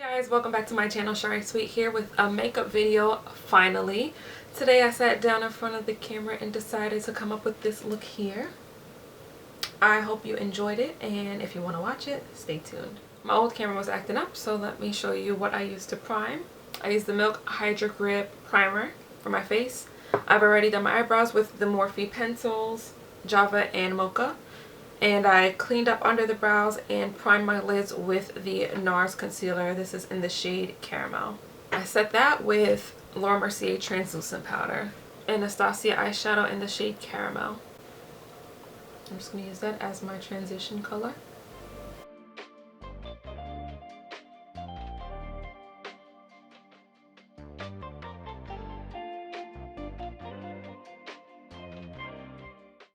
Guys, welcome back to my channel. Shari Sweet here with a makeup video finally. Today I sat down in front of the camera and decided to come up with this look here. I hope you enjoyed it, and if you want to watch it, stay tuned. My old camera was acting up, so let me show you what I used to prime. I used the Milk Hydrogrip primer for my face. I've already done my eyebrows with the Morphe pencils, Juvia and Mocha. And I cleaned up under the brows and primed my lids with the NARS concealer. This is in the shade Caramel. I set that with Mercier translucent powder. Anastacia eyeshadow in the shade Caramel. I'm just going to use that as my transition color.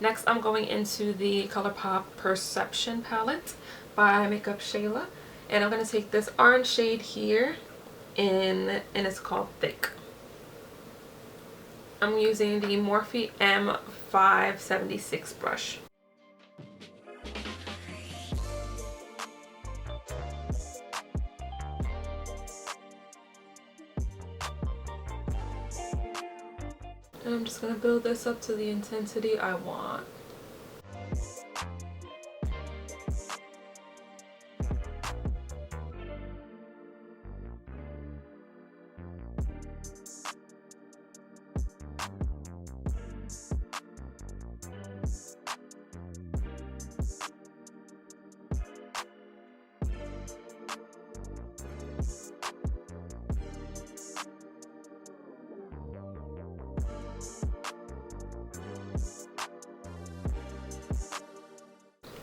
Next, I'm going into the ColourPop Perception palette by MakeupShayla, and I'm going to take this orange shade here, and it's called Thic. I'm using the Morphe M576 brush. And I'm just going to build this up to the intensity I want.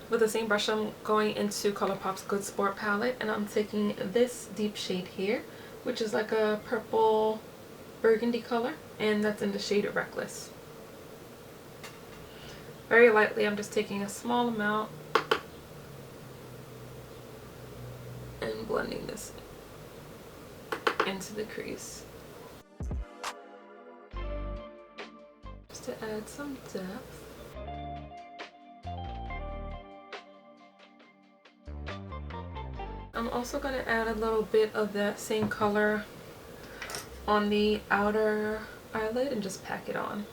With the same brush, I'm going into ColourPop's Good Sport palette, and I'm taking this deep shade here, which is like a purple burgundy color, and that's in the shade Reckless. Very lightly, I'm just taking a small amount and blending this into the crease. Just to add some depth. I'm also going to add a little bit of that same color on the outer eyelid and just pack it on.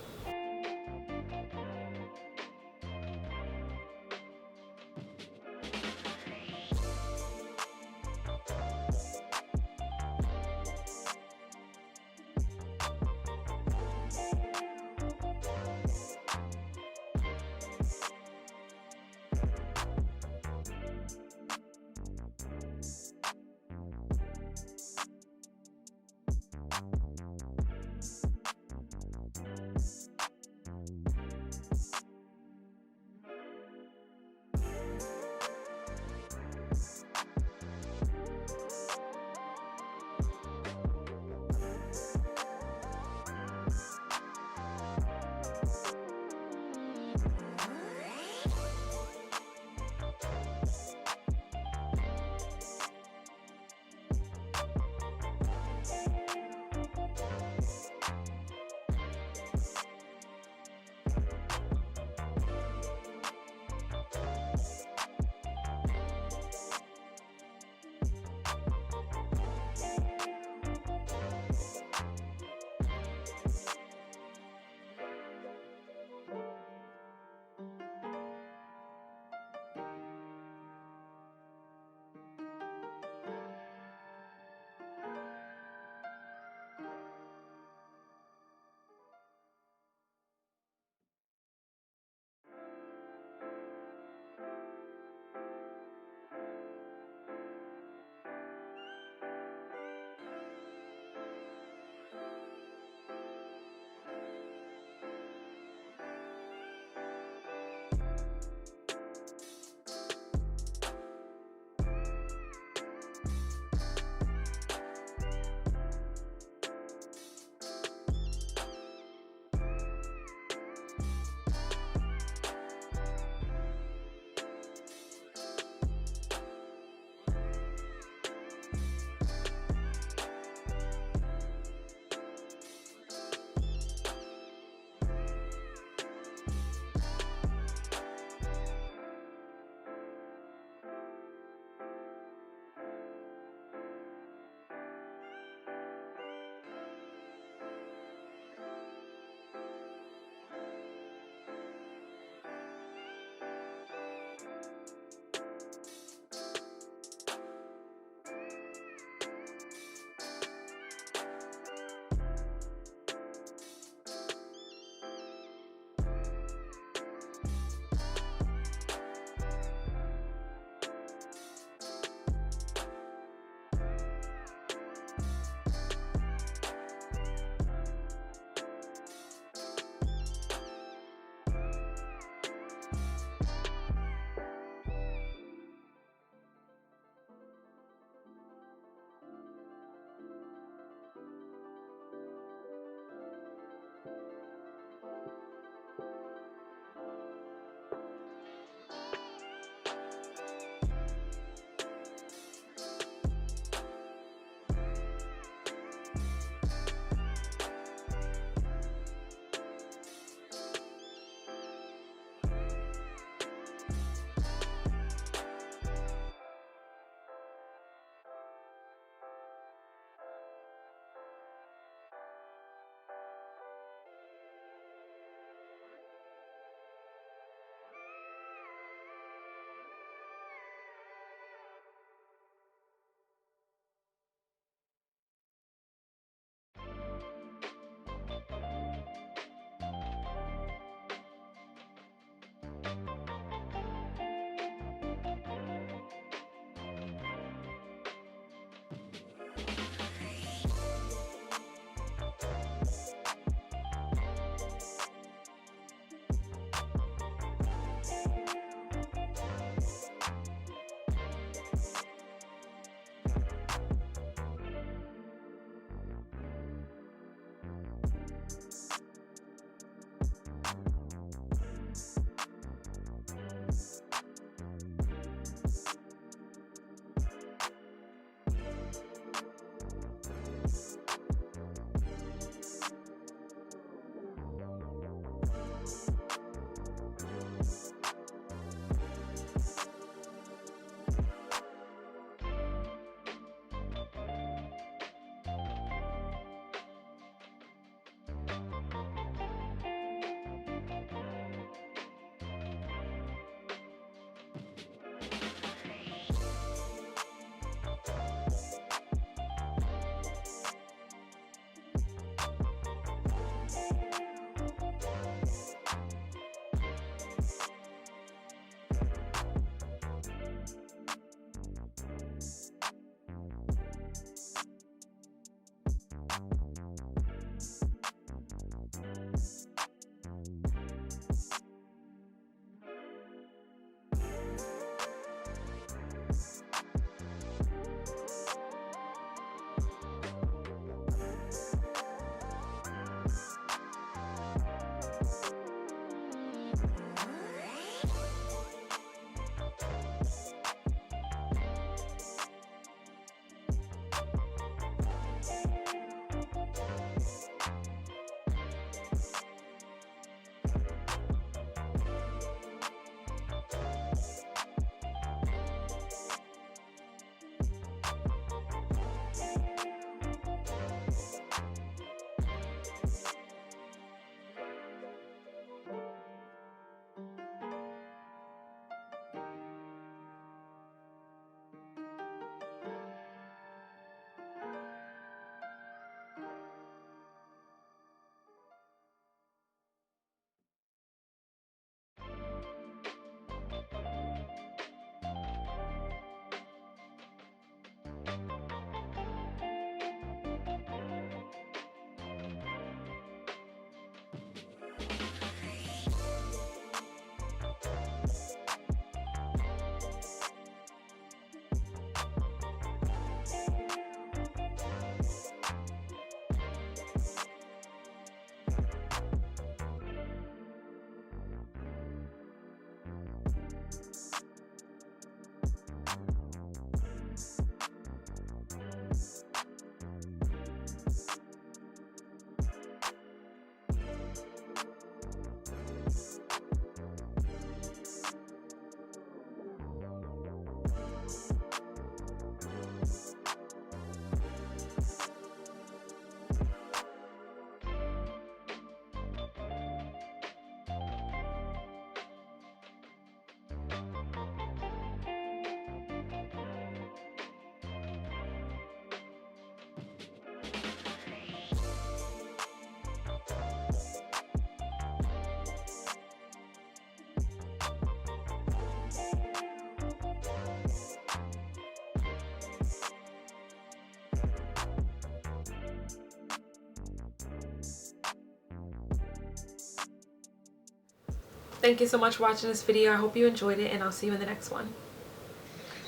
Thank you so much for watching this video. I hope you enjoyed it, and I'll see you in the next one.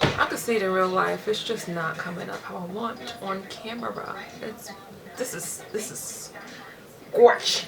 I can see it in real life. It's just not coming up how I want on camera. This is gorge.